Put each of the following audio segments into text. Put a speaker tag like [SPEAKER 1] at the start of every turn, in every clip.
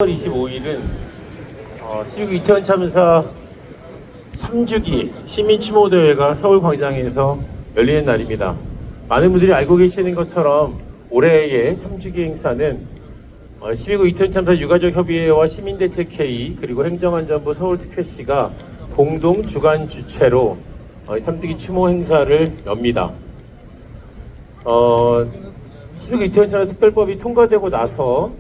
[SPEAKER 1] 10월 25일은 12구 이태원 참사 3주기 시민추모대회가 서울광장에서 열리는 날입니다. 많은 분들이 알고 계시는 것처럼 올해의 3주기 행사는 12구 이태원 참사 유가족협의회와 시민대책회의 그리고 행정안전부 서울특별시가 공동 주관 주최로 3주기 추모 행사를 엽니다. 12구 이태원 참사 특별법이 통과되고 나서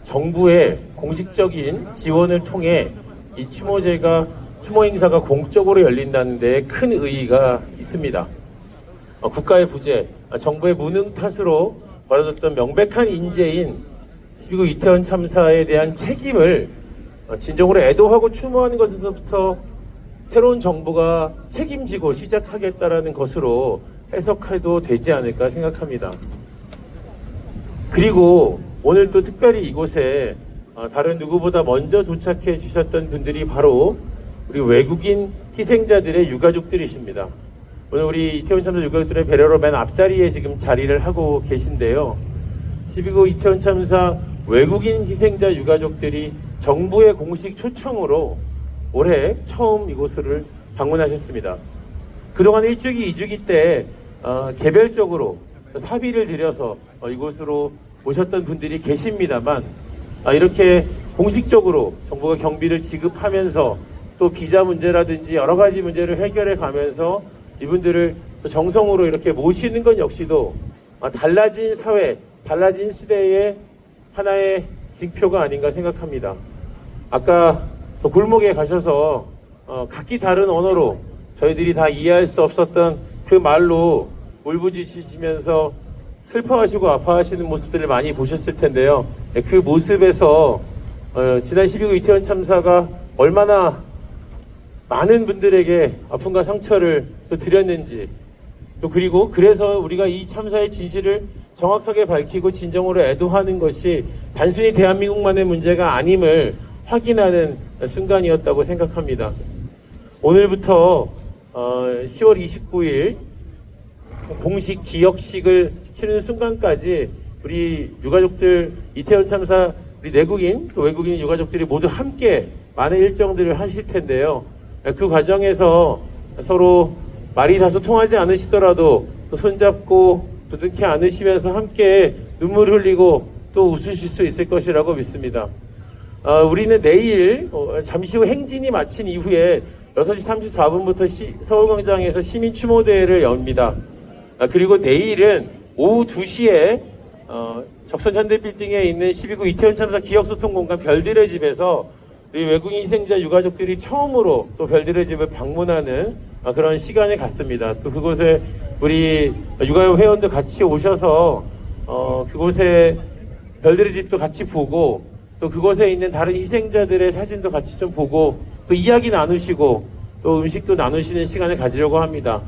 [SPEAKER 1] 정부의 공식적인 지원을 통해 이 추모 행사가 공적으로 열린다는 데 큰 의의가 있습니다. 국가의 부재, 정부의 무능 탓으로 벌어졌던 명백한 인재인 12구 이태원 참사에 대한 책임을 진정으로 애도하고 추모하는 것에서부터 새로운 정부가 책임지고 시작하겠다라는 것으로 해석해도 되지 않을까 생각합니다. 그리고 오늘 또 특별히 이곳에 다른 누구보다 먼저 도착해 주셨던 분들이 바로 우리 외국인 희생자들의 유가족들이십니다. 오늘 우리 이태원 참사 유가족들의 배려로 맨 앞자리에 지금 자리를 하고 계신데요. 12구 이태원 참사 외국인 희생자 유가족들이 정부의 공식 초청으로 올해 처음 이곳을 방문하셨습니다. 그동안 1주기, 2주기 때 개별적으로 사비를 들여서 이곳으로 오셨던 분들이 계십니다만 이렇게 공식적으로 정부가 경비를 지급하면서 또 비자 문제라든지 여러 가지 문제를 해결해 가면서 이분들을 정성으로 이렇게 모시는 것 역시도 달라진 사회, 달라진 시대의 하나의 징표가 아닌가 생각합니다. 아까 골목에 가셔서 각기 다른 언어로 저희들이 다 이해할 수 없었던 그 말로 울부짖으시면서 슬퍼하시고 아파하시는 모습들을 많이 보셨을 텐데요. 그 모습에서 지난 12구 이태원 참사가 얼마나 많은 분들에게 아픔과 상처를 또 드렸는지, 또 그리고 그래서 우리가 이 참사의 진실을 정확하게 밝히고 진정으로 애도하는 것이 단순히 대한민국만의 문제가 아님을 확인하는 순간이었다고 생각합니다. 오늘부터 10월 29일 공식 기억식을 치르는 순간까지 우리 유가족들, 이태원 참사 우리 내국인 또 외국인 유가족들이 모두 함께 많은 일정들을 하실 텐데요. 그 과정에서 서로 말이 다소 통하지 않으시더라도 또 손잡고 부둥켜 안으시면서 함께 눈물 흘리고 또 웃으실 수 있을 것이라고 믿습니다. 우리는 내일 잠시 후 행진이 마친 이후에 6시 34분부터 서울광장에서 시민추모대회를 엽니다. 그리고 내일은 오후 2시에 적선 현대빌딩에 있는 12구 이태원 참사 기억소통공간 별들의 집에서 우리 외국인 희생자 유가족들이 처음으로 또 별들의 집을 방문하는 그런 시간을 갖습니다. 또 그곳에 우리 유가족 회원들 같이 오셔서 그곳에 별들의 집도 같이 보고 또 그곳에 있는 다른 희생자들의 사진도 같이 좀 보고 또 이야기 나누시고 또 음식도 나누시는 시간을 가지려고 합니다.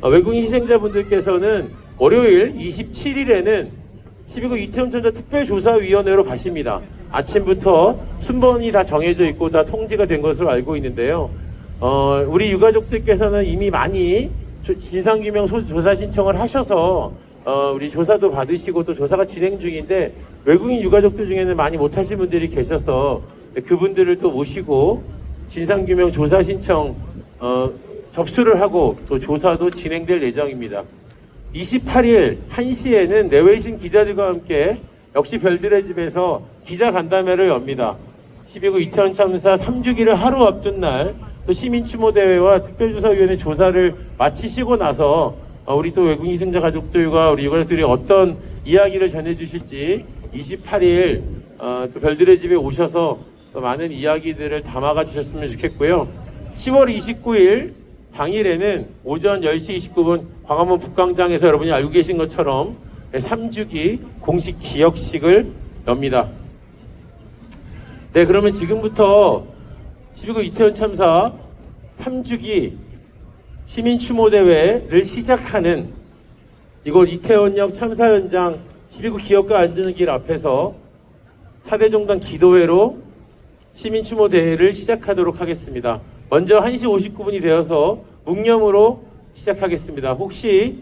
[SPEAKER 1] 외국인 희생자분들께서는 월요일 27일에는 12구 이태원 참사 특별조사위원회로 가십니다. 아침부터 순번이 다 정해져 있고 다 통지가 된 것으로 알고 있는데요. 우리 유가족들께서는 이미 많이 진상규명 조사 신청을 하셔서 우리 조사도 받으시고 또 조사가 진행 중인데 외국인 유가족들 중에는 많이 못하신 분들이 계셔서 그분들을 또 모시고 진상규명 조사 신청 접수를 하고 또 조사도 진행될 예정입니다. 28일 1시에는 내외신 기자들과 함께 역시 별들의 집에서 기자간담회를 엽니다. 12구 이태원 참사 3주기를 하루 앞둔 날 또 시민추모대회와 특별조사위원회 조사를 마치시고 나서 우리 또 외국인 희생자 가족들과 우리 유가족들이 어떤 이야기를 전해주실지 28일 또 별들의 집에 오셔서 또 많은 이야기들을 담아가 주셨으면 좋겠고요. 10월 29일 당일에는 오전 10시 29분 광화문 북광장에서 여러분이 알고 계신 것처럼 3주기 공식 기억식을 엽니다. 네, 그러면 지금부터 12구 이태원 참사 3주기 시민추모대회를 시작하는 이곳 이태원역 참사 현장 12구 기억과 안전길 앞에서 4대종단 기도회로 시민추모대회를 시작하도록 하겠습니다. 먼저 1시 59분이 되어서 묵념으로 시작하겠습니다. 혹시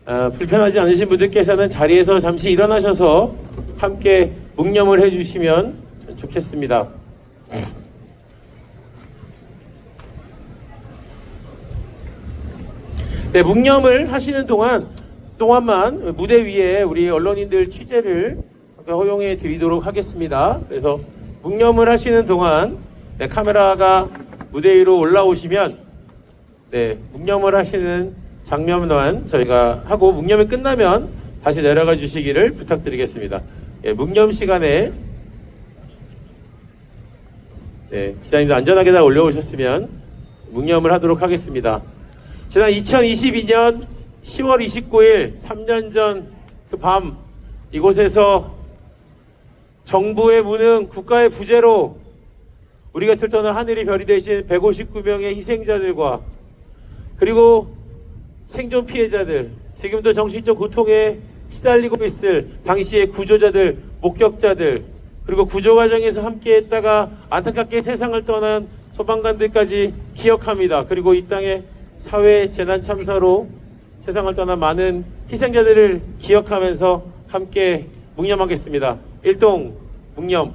[SPEAKER 1] 불편하지 않으신 분들께서는 자리에서 잠시 일어나셔서 함께 묵념을 해주시면 좋겠습니다. 네, 묵념을 하시는 동안만 무대 위에 우리 언론인들 취재를 허용해 드리도록 하겠습니다. 그래서 묵념을 하시는 동안 네, 카메라가 무대 위로 올라오시면 네, 묵념을 하시는 장면만 저희가 하고 묵념이 끝나면 다시 내려가 주시기를 부탁드리겠습니다. 예, 묵념 시간에 네, 기자님들 안전하게 다 올려오셨으면 묵념을 하도록 하겠습니다. 지난 2022년 10월 29일 3년 전 그 밤 이곳에서 정부의 무능, 국가의 부재로 우리 곁을 떠난 하늘이 별이 되신 159명의 희생자들과 그리고 생존 피해자들, 지금도 정신적 고통에 시달리고 있을 당시의 구조자들, 목격자들, 그리고 구조 과정에서 함께했다가 안타깝게 세상을 떠난 소방관들까지 기억합니다. 그리고 이 땅의 사회 재난 참사로 세상을 떠난 많은 희생자들을 기억하면서 함께 묵념하겠습니다. 일동 묵념.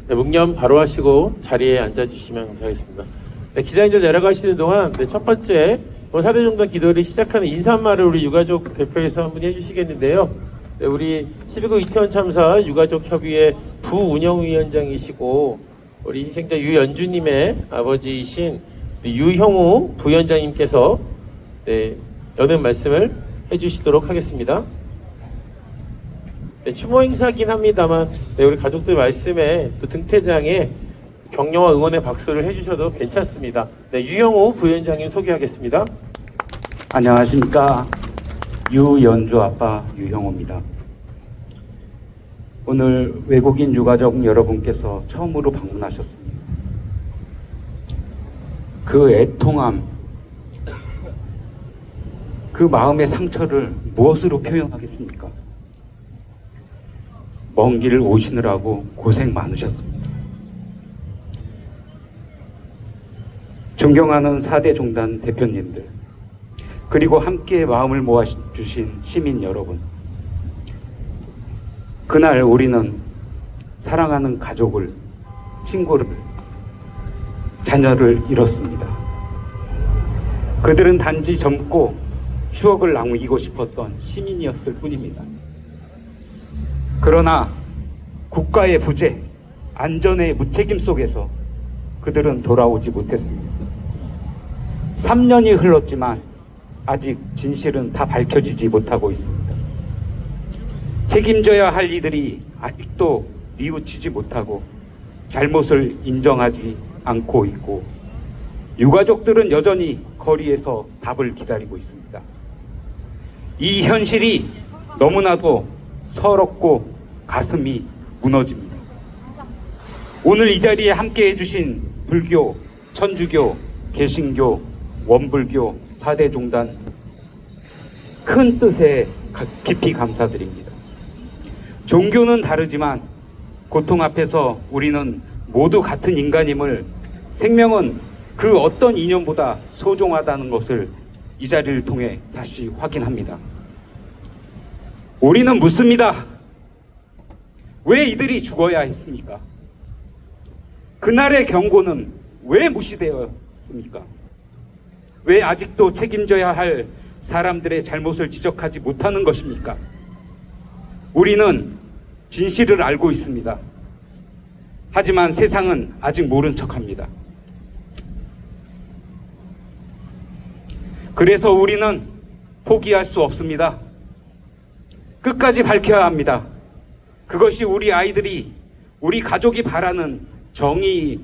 [SPEAKER 1] 네, 묵념 바로 하시고 자리에 앉아주시면 감사하겠습니다. 네, 기자님들 내려가시는 동안 네, 첫 번째 사대종단 기도를 시작하는 인사말을 우리 유가족 대표에서 한 분이 해주시겠는데요. 네, 우리 12구 이태원 참사 유가족협의회 부운영위원장이시고 우리 희생자 유연주님의 아버지이신 유형우 부위원장님께서 네, 여는 말씀을 해주시도록 하겠습니다. 네, 추모 행사긴 합니다만 네, 우리 가족들 말씀에 또 등퇴장에 격려와 응원의 박수를 해주셔도 괜찮습니다. 네, 유형우 부위원장님 소개하겠습니다.
[SPEAKER 2] 안녕하십니까. 유연주 아빠 유형우입니다. 오늘 외국인 유가족 여러분께서 처음으로 방문하셨습니다. 그 애통함, 그 마음의 상처를 무엇으로 표현하겠습니까? 먼 길을 오시느라고 고생 많으셨습니다. 존경하는 4대 종단 대표님들, 그리고 함께 마음을 모아주신 시민 여러분, 그날 우리는 사랑하는 가족을, 친구를, 자녀를 잃었습니다. 그들은 단지 젊고 추억을 남기고 싶었던 시민이었을 뿐입니다. 그러나 국가의 부재, 안전의 무책임 속에서 그들은 돌아오지 못했습니다. 3년이 흘렀지만 아직 진실은 다 밝혀지지 못하고 있습니다. 책임져야 할 이들이 아직도 뉘우치지 못하고 잘못을 인정하지 않고 있고, 유가족들은 여전히 거리에서 답을 기다리고 있습니다. 이 현실이 너무나도 서럽고 가슴이 무너집니다. 오늘 이 자리에 함께 해주신 불교, 천주교, 개신교, 원불교, 4대 종단 큰 뜻에 깊이 감사드립니다. 종교는 다르지만 고통 앞에서 우리는 모두 같은 인간임을, 생명은 그 어떤 이념보다 소중하다는 것을 이 자리를 통해 다시 확인합니다. 우리는 묻습니다. 왜 이들이 죽어야 했습니까? 그날의 경고는 왜 무시되었습니까? 왜 아직도 책임져야 할 사람들의 잘못을 지적하지 못하는 것입니까? 우리는 진실을 알고 있습니다. 하지만 세상은 아직 모른 척합니다. 그래서 우리는 포기할 수 없습니다. 끝까지 밝혀야 합니다. 그것이 우리 아이들이, 우리 가족이 바라는 정의의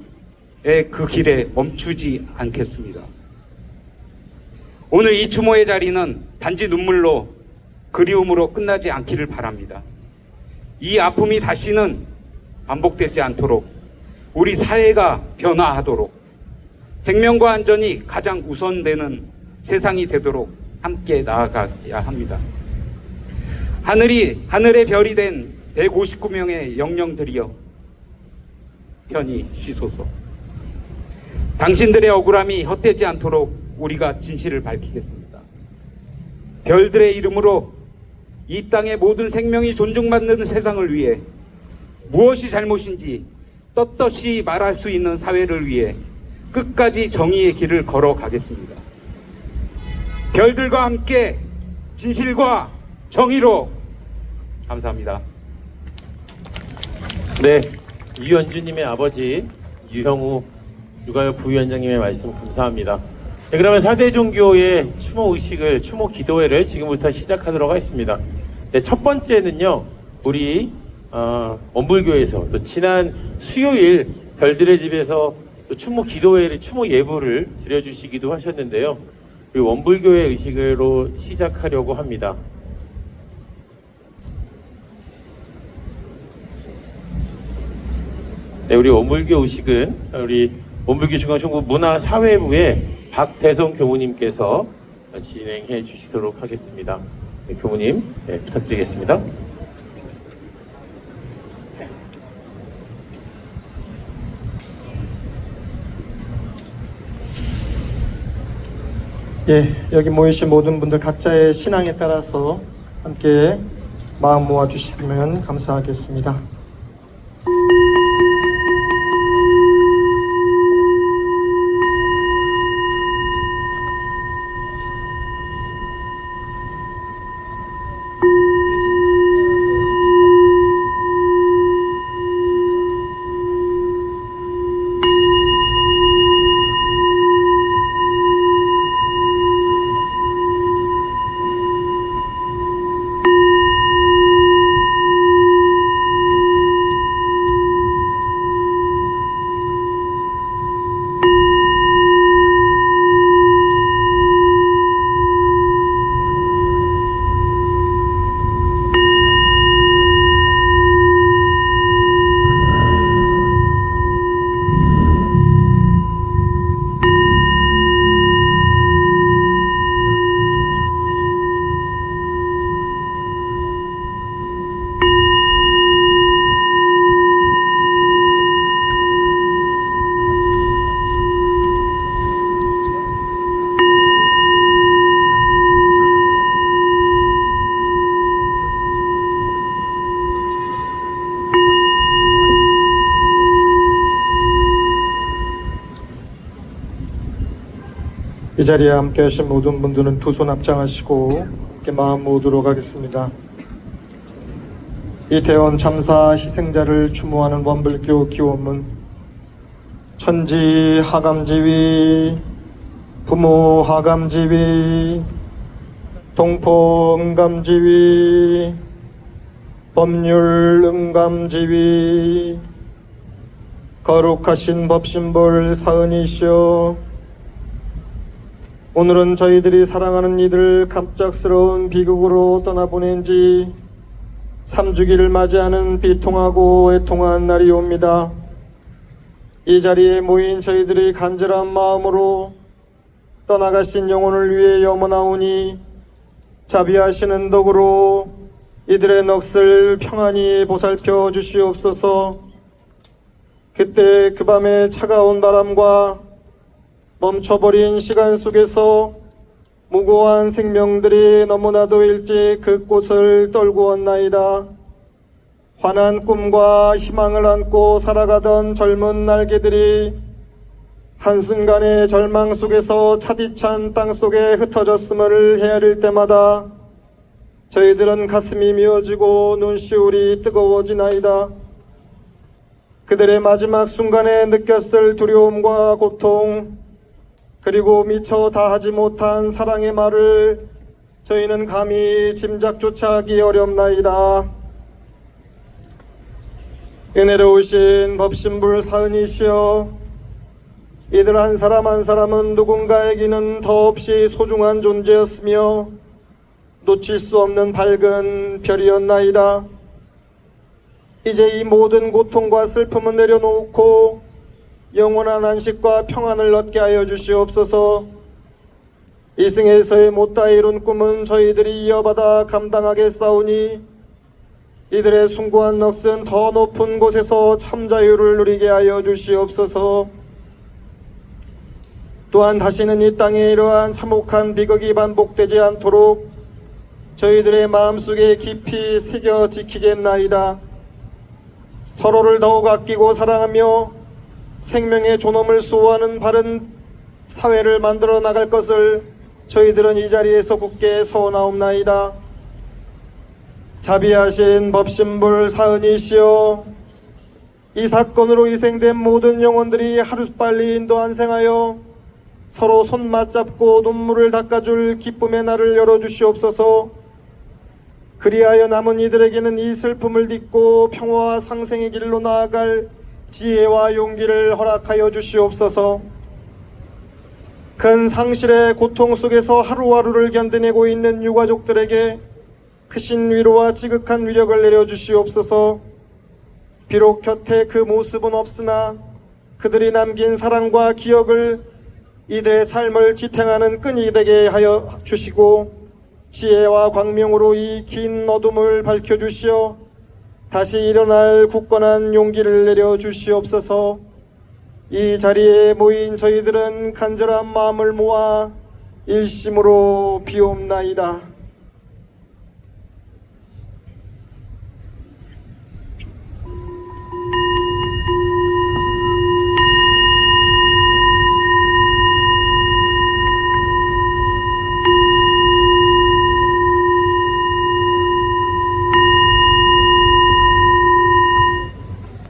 [SPEAKER 2] 그 길에 멈추지 않겠습니다. 오늘 이 추모의 자리는 단지 눈물로, 그리움으로 끝나지 않기를 바랍니다. 이 아픔이 다시는 반복되지 않도록 우리 사회가 변화하도록 생명과 안전이 가장 우선되는 세상이 되도록 함께 나아가야 합니다. 하늘의 별이 된 159명의 영령들이여 편히 쉬소서. 당신들의 억울함이 헛되지 않도록 우리가 진실을 밝히겠습니다. 별들의 이름으로 이 땅의 모든 생명이 존중받는 세상을 위해 무엇이 잘못인지 떳떳이 말할 수 있는 사회를 위해 끝까지 정의의 길을 걸어가겠습니다. 별들과 함께 진실과 정의로. 감사합니다.
[SPEAKER 1] 네, 유연주님의 아버지 유형우 육아협 부위원장님의 말씀 감사합니다. 네, 그러면 4대 종교의 추모 의식을, 추모 기도회를 지금부터 시작하도록 하겠습니다. 네, 첫 번째는요, 우리 원불교에서 또 지난 수요일 별들의 집에서 또 추모 기도회를, 추모 예불을 드려주시기도 하셨는데요. 우리 원불교의 의식으로 시작하려고 합니다. 네, 우리 원불교 의식은 우리 원불교 중앙총무 문화사회부의 박대성 교무님께서 진행해 주시도록 하겠습니다. 네, 교무님, 네, 부탁드리겠습니다.
[SPEAKER 3] 예, 여기 모이신 모든 분들 각자의 신앙에 따라서 함께 마음 모아 주시면 감사하겠습니다. 이 자리에 함께 하신 모든 분들은 두 손 앞장하시고 함께 마음 모으도록 하겠습니다. 이태원 참사 희생자를 추모하는 원불교 기원문. 천지 하감지위, 부모 하감지위, 동포 응감지위, 법률 응감지위, 거룩하신 법신볼 사은이시여, 오늘은 저희들이 사랑하는 이들을 갑작스러운 비극으로 떠나보낸 지 3주기를 맞이하는 비통하고 애통한 날이 옵니다. 이 자리에 모인 저희들이 간절한 마음으로 떠나가신 영혼을 위해 염원하오니 자비하시는 덕으로 이들의 넋을 평안히 보살펴 주시옵소서. 그때 그 밤의 차가운 바람과 멈춰버린 시간 속에서 무고한 생명들이 너무나도 일찍 그 꽃을 떨고 왔나이다. 환한 꿈과 희망을 안고 살아가던 젊은 날개들이 한순간의 절망 속에서 차디찬 땅속에 흩어졌음을 헤아릴 때마다 저희들은 가슴이 미어지고 눈시울이 뜨거워지나이다. 그들의 마지막 순간에 느꼈을 두려움과 고통, 그리고 미처 다하지 못한 사랑의 말을 저희는 감히 짐작조차 하기 어렵나이다. 은혜로우신 법신불 사은이시여, 이들 한 사람 한 사람은 누군가에게는 더없이 소중한 존재였으며 놓칠 수 없는 밝은 별이었나이다. 이제 이 모든 고통과 슬픔을 내려놓고 영원한 안식과 평안을 얻게 하여 주시옵소서. 이승에서의 못다 이룬 꿈은 저희들이 이어받아 감당하게 싸우니 이들의 숭고한 넋은 더 높은 곳에서 참 자유를 누리게 하여 주시옵소서. 또한 다시는 이 땅에 이러한 참혹한 비극이 반복되지 않도록 저희들의 마음속에 깊이 새겨 지키겠나이다. 서로를 더욱 아끼고 사랑하며 생명의 존엄을 수호하는 바른 사회를 만들어 나갈 것을 저희들은 이 자리에서 굳게 서원하옵나이다. 자비하신 법신불 사은이시여, 이 사건으로 희생된 모든 영혼들이 하루빨리 인도 안생하여 서로 손 맞잡고 눈물을 닦아줄 기쁨의 날을 열어주시옵소서. 그리하여 남은 이들에게는 이 슬픔을 딛고 평화와 상생의 길로 나아갈 지혜와 용기를 허락하여 주시옵소서. 큰 상실의 고통 속에서 하루하루를 견뎌내고 있는 유가족들에게 크신 위로와 지극한 위력을 내려주시옵소서. 비록 곁에 그 모습은 없으나 그들이 남긴 사랑과 기억을 이들의 삶을 지탱하는 끈이 되게 하여 주시고 지혜와 광명으로 이 긴 어둠을 밝혀주시어 다시 일어날 굳건한 용기를 내려주시옵소서. 이 자리에 모인 저희들은 간절한 마음을 모아 일심으로 비옵나이다.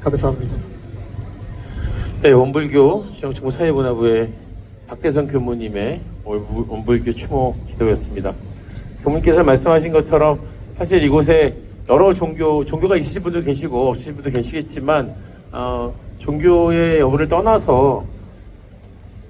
[SPEAKER 3] 감사합니다.
[SPEAKER 1] 네, 원불교 중앙정부사회문화부의 박대선 교무님의 원불교 추모 기도였습니다. 교무님께서 말씀하신 것처럼 사실 이곳에 여러 종교가 있으신 분도 계시고 없으신 분도 계시겠지만 종교의 여부를 떠나서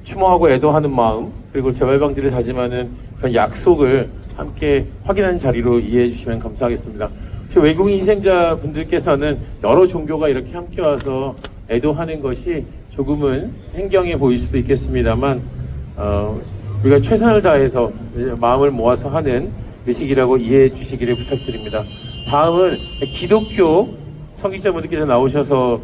[SPEAKER 1] 추모하고 애도하는 마음, 그리고 재발방지를 다짐하는 그런 약속을 함께 확인하는 자리로 이해해 주시면 감사하겠습니다. 외국인 희생자분들께서는 여러 종교가 이렇게 함께 와서 애도하는 것이 조금은 행경해 보일 수도 있겠습니다만 우리가 최선을 다해서 마음을 모아서 하는 의식이라고 이해해 주시기를 부탁드립니다. 다음은 기독교 성직자분들께서 나오셔서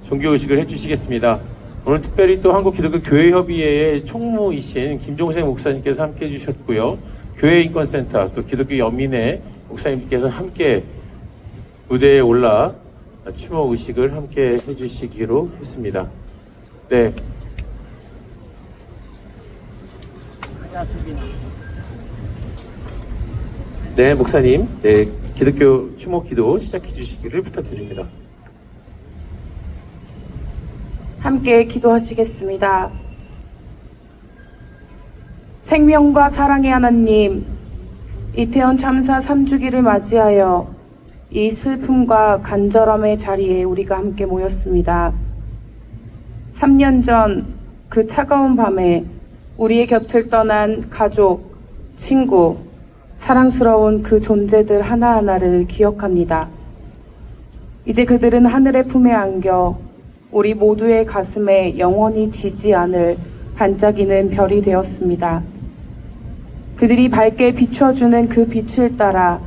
[SPEAKER 1] 종교의식을 해주시겠습니다. 오늘 특별히 또 한국기독교교회협의회의 총무이신 김종생 목사님께서 함께 해주셨고요. 교회인권센터 또 기독교 연민회 목사님께서 함께 무대에 올라 추모 의식을 함께 해주시기로 했습니다. 네. 네, 목사님. 네, 기독교 추모 기도 시작해 주시기를 부탁드립니다.
[SPEAKER 4] 함께 기도하시겠습니다. 생명과 사랑의 하나님, 이태원 참사 3주기를 맞이하여 이 슬픔과 간절함의 자리에 우리가 함께 모였습니다. 3년 전 그 차가운 밤에 우리의 곁을 떠난 가족, 친구, 사랑스러운 그 존재들 하나하나를 기억합니다. 이제 그들은 하늘의 품에 안겨 우리 모두의 가슴에 영원히 지지 않을 반짝이는 별이 되었습니다. 그들이 밝게 비춰주는 그 빛을 따라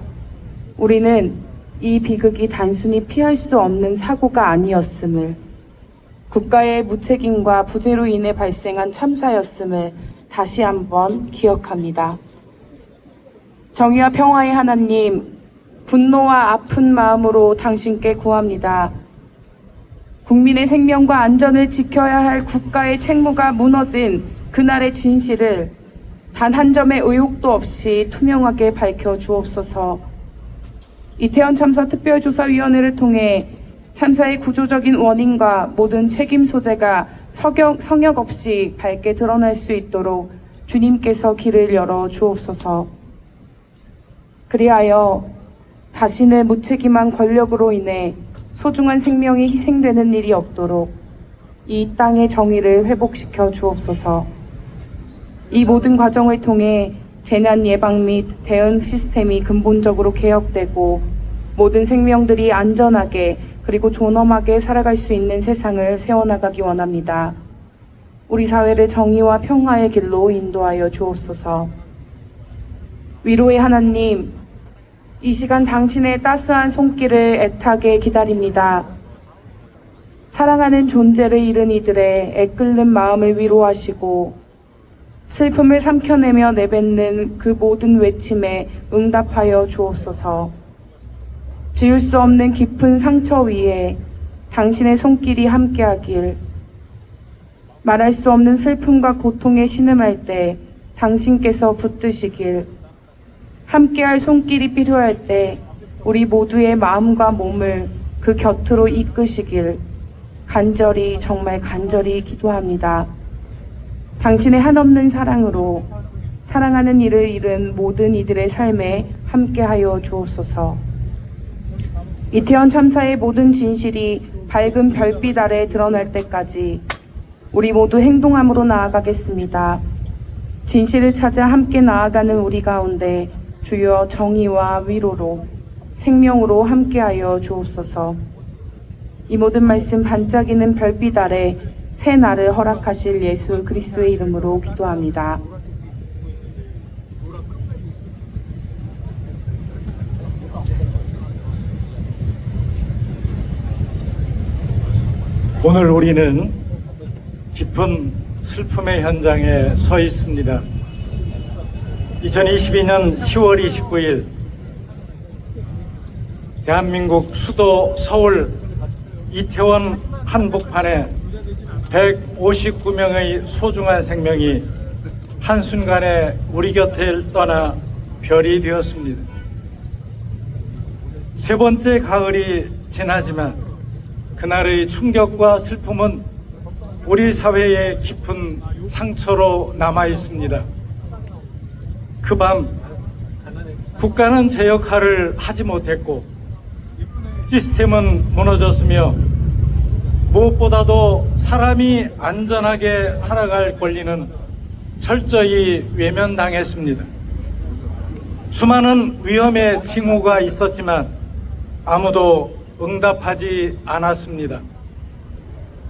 [SPEAKER 4] 우리는 이 비극이 단순히 피할 수 없는 사고가 아니었음을, 국가의 무책임과 부재로 인해 발생한 참사였음을 다시 한번 기억합니다. 정의와 평화의 하나님, 분노와 아픈 마음으로 당신께 구합니다. 국민의 생명과 안전을 지켜야 할 국가의 책무가 무너진 그날의 진실을 단 한 점의 의혹도 없이 투명하게 밝혀 주옵소서. 이태원 참사 특별조사위원회를 통해 참사의 구조적인 원인과 모든 책임 소재가 성역 없이 밝게 드러날 수 있도록 주님께서 길을 열어 주옵소서. 그리하여 다시는 무책임한 권력으로 인해 소중한 생명이 희생되는 일이 없도록 이 땅의 정의를 회복시켜 주옵소서. 이 모든 과정을 통해 재난 예방 및 대응 시스템이 근본적으로 개혁되고 모든 생명들이 안전하게 그리고 존엄하게 살아갈 수 있는 세상을 세워나가기 원합니다. 우리 사회를 정의와 평화의 길로 인도하여 주옵소서. 위로의 하나님, 이 시간 당신의 따스한 손길을 애타게 기다립니다. 사랑하는 존재를 잃은 이들의 애끓는 마음을 위로하시고 슬픔을 삼켜내며 내뱉는 그 모든 외침에 응답하여 주옵소서. 지울 수 없는 깊은 상처 위에 당신의 손길이 함께하길, 말할 수 없는 슬픔과 고통에 신음할 때 당신께서 붙드시길, 함께할 손길이 필요할 때 우리 모두의 마음과 몸을 그 곁으로 이끄시길 간절히, 정말 간절히 기도합니다. 당신의 한없는 사랑으로 사랑하는 이를 잃은 모든 이들의 삶에 함께하여 주옵소서. 이태원 참사의 모든 진실이 밝은 별빛 아래 드러날 때까지 우리 모두 행동함으로 나아가겠습니다. 진실을 찾아 함께 나아가는 우리 가운데 주여 정의와 위로로 생명으로 함께하여 주옵소서. 이 모든 말씀 반짝이는 별빛 아래 새 날을 허락하실 예수 그리스도의 이름으로 기도합니다.
[SPEAKER 5] 오늘 우리는 깊은 슬픔의 현장에 서 있습니다. 2022년 10월 29일 대한민국 수도 서울 이태원 한복판에 159명의 소중한 생명이 한순간에 우리 곁을 떠나 별이 되었습니다. 세 번째 가을이 지나지만 그날의 충격과 슬픔은 우리 사회에 깊은 상처로 남아 있습니다. 그 밤 국가는 제 역할을 하지 못했고 시스템은 무너졌으며 무엇보다도 사람이 안전하게 살아갈 권리는 철저히 외면당했습니다. 수많은 위험의 징후가 있었지만 아무도 응답하지 않았습니다.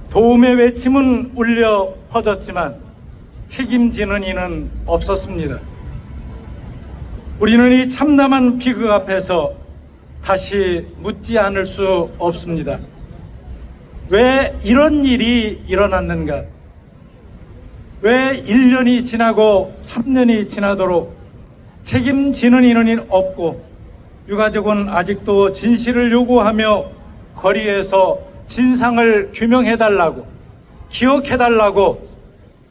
[SPEAKER 5] 도움의 외침은 울려 퍼졌지만 책임지는 이는 없었습니다. 우리는 이 참담한 비극 앞에서 다시 묻지 않을 수 없습니다. 왜 이런 일이 일어났는가? 왜 1년이 지나고 3년이 지나도록 책임지는 이는 없고 유가족은 아직도 진실을 요구하며 거리에서 진상을 규명해달라고, 기억해달라고,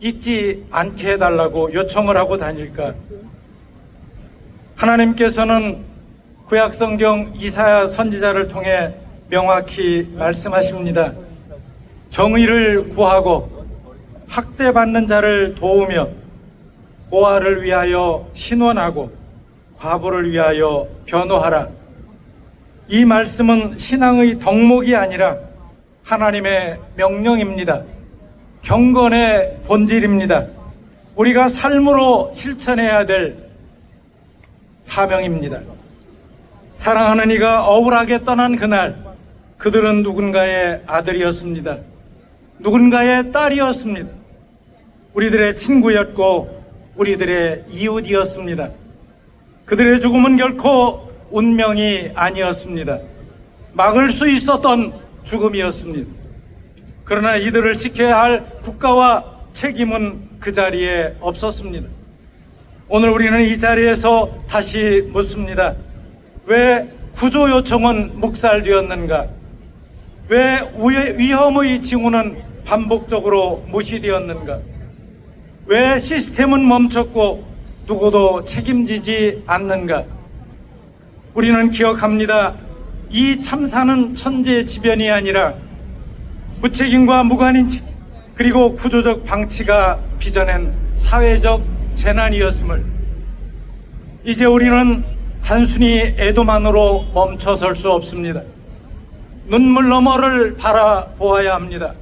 [SPEAKER 5] 잊지 않게 해달라고 요청을 하고 다닐까? 하나님께서는 구약성경 이사야 선지자를 통해 명확히 말씀하십니다. 정의를 구하고 학대받는 자를 도우며 고아를 위하여 신원하고 과부를 위하여 변호하라. 이 말씀은 신앙의 덕목이 아니라 하나님의 명령입니다. 경건의 본질입니다. 우리가 삶으로 실천해야 될 사명입니다. 사랑하는 이가 억울하게 떠난 그날, 그들은 누군가의 아들이었습니다. 누군가의 딸이었습니다. 우리들의 친구였고 우리들의 이웃이었습니다. 그들의 죽음은 결코 운명이 아니었습니다. 막을 수 있었던 죽음이었습니다. 그러나 이들을 지켜야 할 국가와 책임은 그 자리에 없었습니다. 오늘 우리는 이 자리에서 다시 묻습니다. 왜 구조 요청은 묵살되었는가? 왜 위험의 징후는 반복적으로 무시되었는가? 왜 시스템은 멈췄고 누구도 책임지지 않는가? 우리는 기억합니다. 이 참사는 천재지변이 아니라 무책임과 무관인 그리고 구조적 방치가 빚어낸 사회적 재난이었음을, 이제 우리는 단순히 애도만으로 멈춰설 수 없습니다. 눈물 너머를 바라보아야 합니다.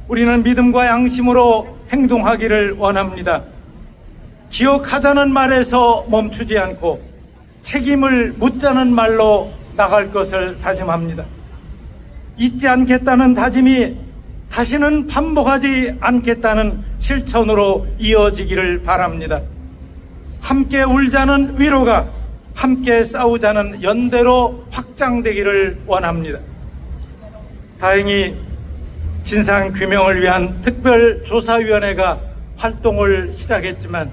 [SPEAKER 5] 우리는 믿음과 양심으로 행동하기를 원합니다. 기억하자는 말에서 멈추지 않고 책임을 묻자는 말로 나갈 것을 다짐합니다. 잊지 않겠다는 다짐이 다시는 반복하지 않겠다는 실천으로 이어지기를 바랍니다. 함께 울자는 위로가 함께 싸우자는 연대로 확장되기를 원합니다. 다행히 진상규명을 위한 특별조사위원회가 활동을 시작했지만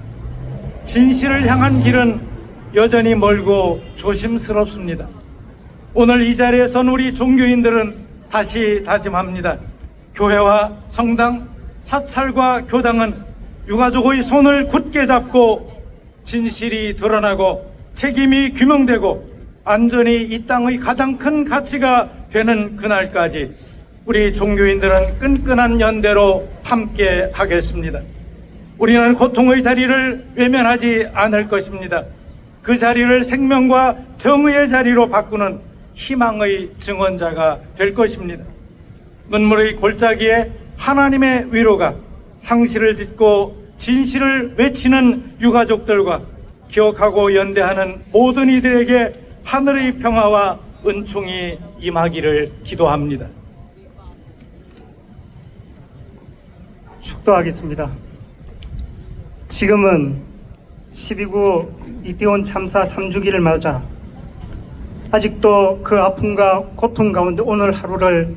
[SPEAKER 5] 진실을 향한 길은 여전히 멀고 조심스럽습니다. 오늘 이 자리에 선 우리 종교인들은 다시 다짐합니다. 교회와 성당, 사찰과 교당은 유가족의 손을 굳게 잡고 진실이 드러나고 책임이 규명되고 안전이 이 땅의 가장 큰 가치가 되는 그날까지 우리 종교인들은 끈끈한 연대로 함께 하겠습니다. 우리는 고통의 자리를 외면하지 않을 것입니다. 그 자리를 생명과 정의의 자리로 바꾸는 희망의 증언자가 될 것입니다. 눈물의 골짜기에 하나님의 위로가 상실을 딛고 진실을 외치는 유가족들과 기억하고 연대하는 모든 이들에게 하늘의 평화와 은총이 임하기를 기도합니다.
[SPEAKER 6] 축도하겠습니다. 지금은 12.9 이태원 참사 3주기를 맞아 아직도 그 아픔과 고통 가운데 오늘 하루를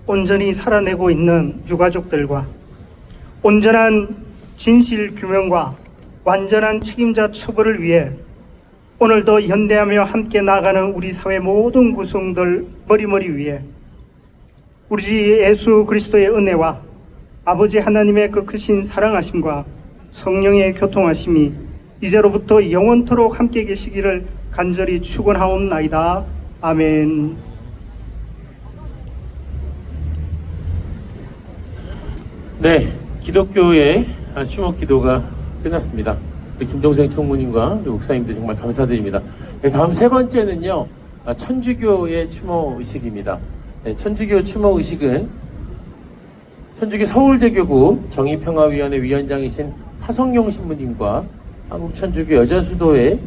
[SPEAKER 6] 온전히 살아내고 있는 유가족들과 온전한 진실 규명과 완전한 책임자 처벌을 위해 오늘도 연대하며 함께 나아가는 우리 사회 모든 구성들 머리머리 위에 우리 주 예수 그리스도의 은혜와 아버지 하나님의 그 크신 사랑하심과 성령의 교통하심이 이제로부터 영원토록 함께 계시기를 간절히 축원하옵나이다. 아멘.
[SPEAKER 1] 네, 기독교의 추모 기도가 끝났습니다. 우리 김동생 총무님과 우리 목사님들 정말 감사드립니다. 네, 다음 세 번째는요, 천주교의 추모 의식입니다. 네, 천주교 추모 의식은 천주교 서울대교구 정의평화위원회 위원장이신 하성용 신부님과 한국천주교 여자수도회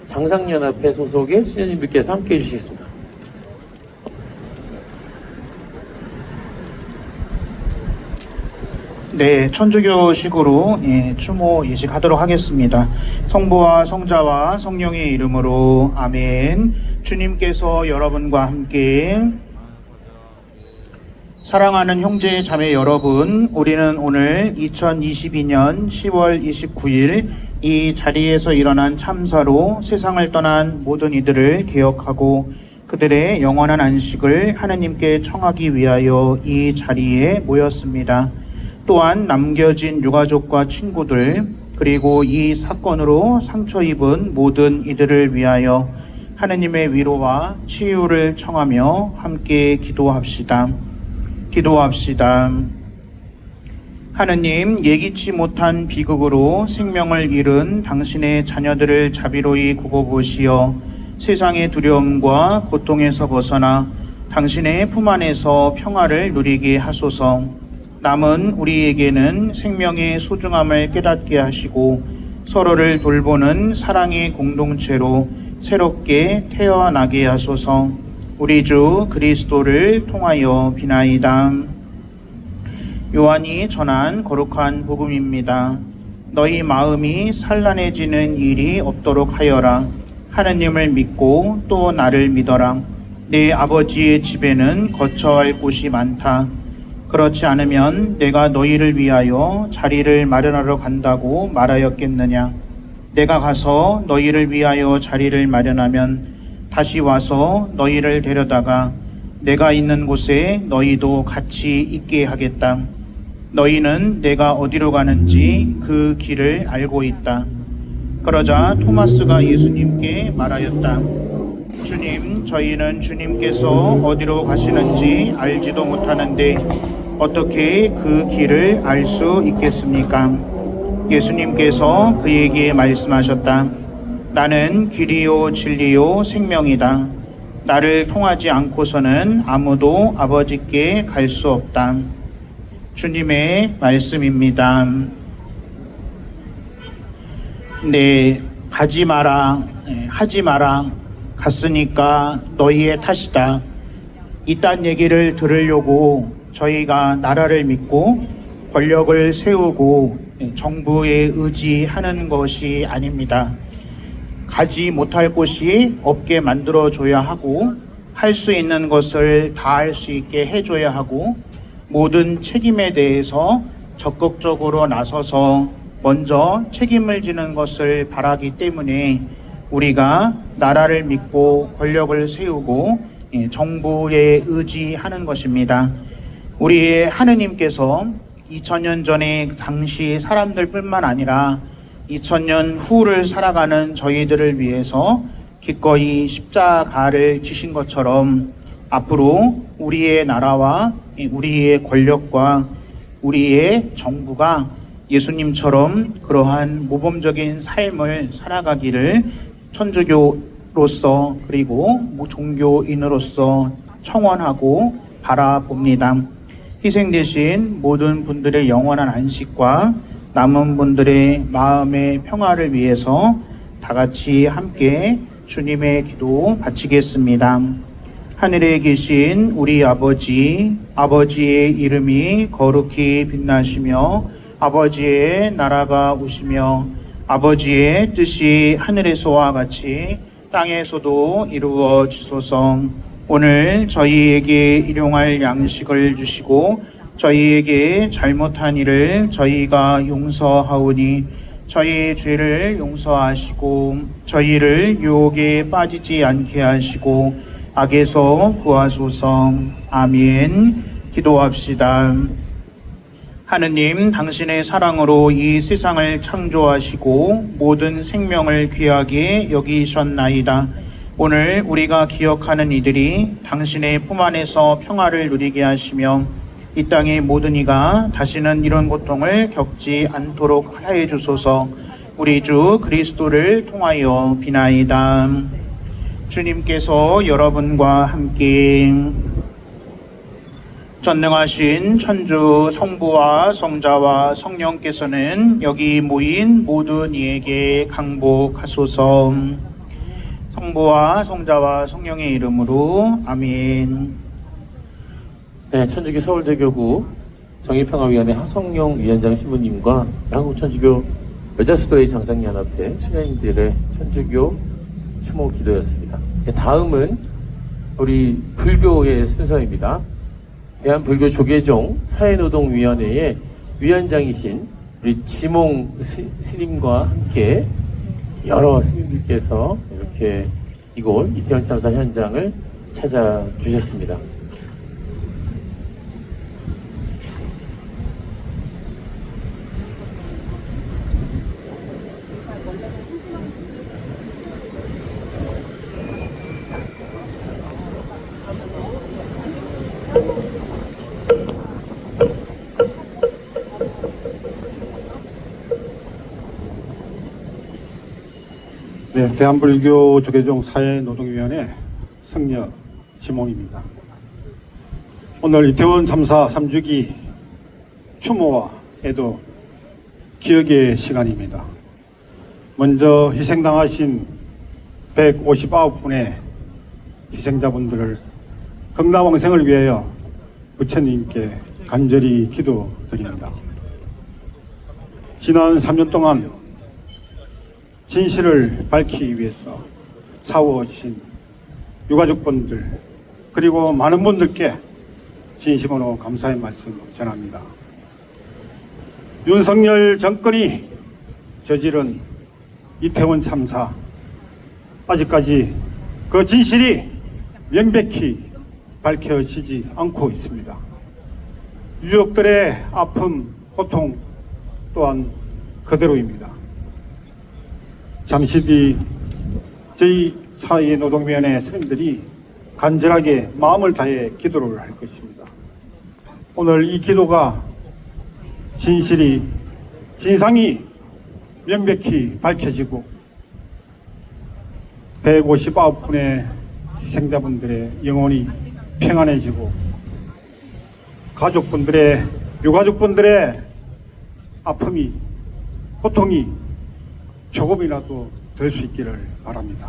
[SPEAKER 1] 장상연합회 소속의 수녀님들께서 함께 해주시겠습니다.
[SPEAKER 7] 네, 천주교식으로 추모 예식하도록 하겠습니다. 성부와 성자와 성령의 이름으로 아멘. 주님께서 여러분과 함께 사랑하는 형제 자매 여러분, 우리는 오늘 2022년 10월 29일 이 자리에서 일어난 참사로 세상을 떠난 모든 이들을 기억하고 그들의 영원한 안식을 하느님께 청하기 위하여 이 자리에 모였습니다. 또한 남겨진 유가족과 친구들 그리고 이 사건으로 상처 입은 모든 이들을 위하여 하느님의 위로와 치유를 청하며 함께 기도합시다. 기도합시다. 하느님, 예기치 못한 비극으로 생명을 잃은 당신의 자녀들을 자비로이 굽어보시어 세상의 두려움과 고통에서 벗어나 당신의 품 안에서 평화를 누리게 하소서. 남은 우리에게는 생명의 소중함을 깨닫게 하시고 서로를 돌보는 사랑의 공동체로 새롭게 태어나게 하소서. 우리 주 그리스도를 통하여 비나이다. 요한이 전한 거룩한 복음입니다. 너희 마음이 산란해지는 일이 없도록 하여라. 하느님을 믿고 또 나를 믿어라. 내 아버지의 집에는 거처할 곳이 많다. 그렇지 않으면 내가 너희를 위하여 자리를 마련하러 간다고 말하였겠느냐. 내가 가서 너희를 위하여 자리를 마련하면 다시 와서 너희를 데려다가 내가 있는 곳에 너희도 같이 있게 하겠다. 너희는 내가 어디로 가는지 그 길을 알고 있다. 그러자 토마스가 예수님께 말하였다. 주님, 저희는 주님께서 어디로 가시는지 알지도 못하는데 어떻게 그 길을 알 수 있겠습니까? 예수님께서 그에게 말씀하셨다. 나는 길이요 진리요 생명이다. 나를 통하지 않고서는 아무도 아버지께 갈 수 없다. 주님의 말씀입니다. 네, 가지 마라, 하지 마라. 갔으니까 너희의 탓이다. 이딴 얘기를 들으려고 저희가 나라를 믿고 권력을 세우고 정부에 의지하는 것이 아닙니다. 가지 못할 곳이 없게 만들어줘야 하고 할 수 있는 것을 다 할 수 있게 해줘야 하고 모든 책임에 대해서 적극적으로 나서서 먼저 책임을 지는 것을 바라기 때문에 우리가 나라를 믿고 권력을 세우고 정부에 의지하는 것입니다. 우리 하느님께서 2000년 전에 당시 사람들뿐만 아니라 2000년 후를 살아가는 저희들을 위해서 기꺼이 십자가를 지신 것처럼 앞으로 우리의 나라와 우리의 권력과 우리의 정부가 예수님처럼 그러한 모범적인 삶을 살아가기를 천주교로서 그리고 종교인으로서 청원하고 바라봅니다. 희생되신 모든 분들의 영원한 안식과 남은 분들의 마음의 평화를 위해서 다 같이 함께 주님의 기도 바치겠습니다. 하늘에 계신 우리 아버지, 아버지의 이름이 거룩히 빛나시며 아버지의 나라가 오시며 아버지의 뜻이 하늘에서와 같이 땅에서도 이루어지소서. 오늘 저희에게 일용할 양식을 주시고 저희에게 잘못한 일을 저희가 용서하오니 저희 죄를 용서하시고 저희를 유혹에 빠지지 않게 하시고 악에서 구하소서. 아멘. 기도합시다. 하느님, 당신의 사랑으로 이 세상을 창조하시고 모든 생명을 귀하게 여기셨나이다. 오늘 우리가 기억하는 이들이 당신의 품 안에서 평화를 누리게 하시며 이 땅의 모든 이가 다시는 이런 고통을 겪지 않도록 하여 주소서. 우리 주 그리스도를 통하여 비나이다. 주님께서 여러분과 함께 전능하신 천주 성부와 성자와 성령께서는 여기 모인 모든 이에게 강복하소서. 성부와 성자와 성령의 이름으로 아멘.
[SPEAKER 1] 네, 천주교 서울대교구 정의평화위원회 하성룡 위원장 신부님과 한국천주교 여자수도회 장상연합회 수녀님들의 천주교 추모 기도였습니다. 다음은 우리 불교의 순서입니다. 대한불교 조계종 사회노동위원회의 위원장이신 우리 지몽 스님과 함께 여러 스님들께서 이렇게 이곳 이태원 참사 현장을 찾아주셨습니다.
[SPEAKER 8] 네, 대한불교 조계종 사회노동위원회 성녀 지몽입니다. 오늘 이태원 참사 3주기 추모와 애도 기억의 시간입니다. 먼저 희생당하신 159분의 희생자분들을 극락왕생을 위하여 부처님께 간절히 기도드립니다. 지난 3년 동안 진실을 밝히기 위해서 싸워오신 유가족분들 그리고 많은 분들께 진심으로 감사의 말씀 전합니다. 윤석열 정권이 저지른 이태원 참사 아직까지 그 진실이 명백히 밝혀지지 않고 있습니다. 유족들의 아픔, 고통 또한 그대로입니다. 잠시 뒤 저희 사회노동위원회 스님들이 간절하게 마음을 다해 기도를 할 것입니다. 오늘 이 기도가 진상이 명백히 밝혀지고 159분의 희생자분들의 영혼이 평안해지고 유가족분들의 아픔이 고통이 조금이라도 될 수 있기를 바랍니다.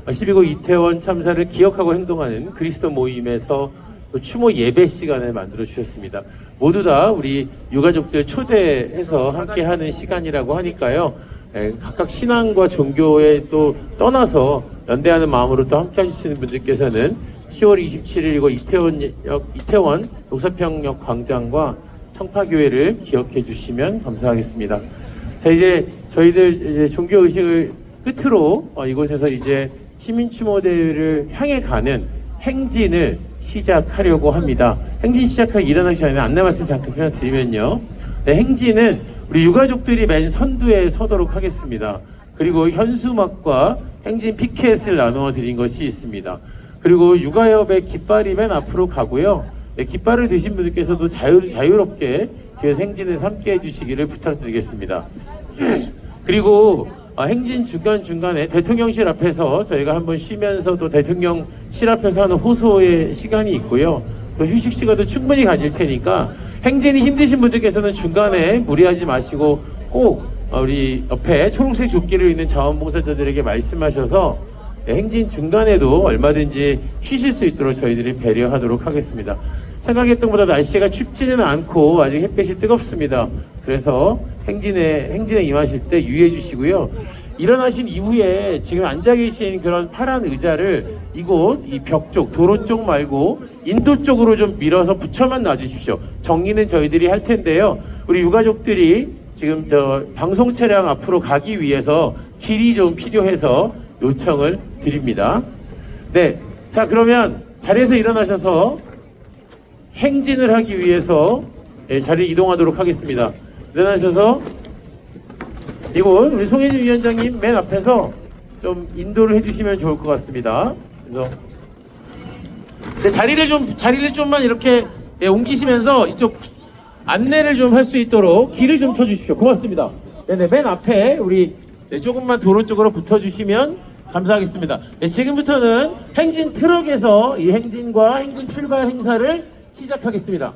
[SPEAKER 1] 12구 이태원 참사를 기억하고 행동하는 그리스도 모임에서 또 추모 예배 시간을 만들어 주셨습니다. 모두 다 우리 유가족들 초대해서 함께하는 시간이라고 하니까요. 각각 신앙과 종교에 또 떠나서 연대하는 마음으로 또 함께 하시는 분들께서는 10월 27일 이거 이태원 녹사평역 광장과 청파교회를 기억해 주시면 감사하겠습니다. 자, 이제 저희들 이제 종교 의식을 끝으로 이곳에서 이제 시민추모대회를 향해 가는 행진을 시작하려고 합니다. 행진 시작하기 일어나기 전에 안내 말씀 잠깐 드리면요. 네, 행진은 우리 유가족들이 맨 선두에 서도록 하겠습니다. 그리고 현수막과 행진 피켓을 나누어 드린 것이 있습니다. 그리고 육아협의 깃발이 맨 앞으로 가고요. 네, 깃발을 드신 분들께서도 자유롭게 뒤에서 행진에서 함께 해주시기를 부탁드리겠습니다. 그리고 행진 중간중간에 대통령실 앞에서 저희가 한번 쉬면서 또 대통령실 앞에서 하는 호소의 시간이 있고요. 또 휴식 시간도 충분히 가질 테니까 행진이 힘드신 분들께서는 중간에 무리하지 마시고 꼭 우리 옆에 초록색 조끼를 입는 자원봉사자들에게 말씀하셔서 행진 중간에도 얼마든지 쉬실 수 있도록 저희들이 배려하도록 하겠습니다. 생각했던 것보다 날씨가 춥지는 않고 아직 햇빛이 뜨겁습니다. 그래서 행진에 임하실 때 유의해 주시고요. 일어나신 이후에 지금 앉아 계신 그런 파란 의자를 이곳 이 벽 쪽, 도로 쪽 말고 인도 쪽으로 좀 밀어서 붙여만 놔주십시오. 정리는 저희들이 할 텐데요. 우리 유가족들이 지금 저 방송 차량 앞으로 가기 위해서 길이 좀 필요해서 요청을 드립니다. 네, 자 그러면 자리에서 일어나셔서 행진을 하기 위해서 자리 이동하도록 하겠습니다. 일어나셔서 이곳 우리 송혜진 위원장님 맨 앞에서 좀 인도를 해주시면 좋을 것 같습니다. 그래서 네, 자리를 좀만 이렇게 옮기시면서 이쪽 안내를 좀 할 수 있도록 길을 좀 터주십시오. 고맙습니다. 네네, 맨 앞에 우리 조금만 도로 쪽으로 붙어주시면 감사하겠습니다. 네, 지금부터는 행진 트럭에서 이 행진과 행진 출발 행사를 시작하겠습니다.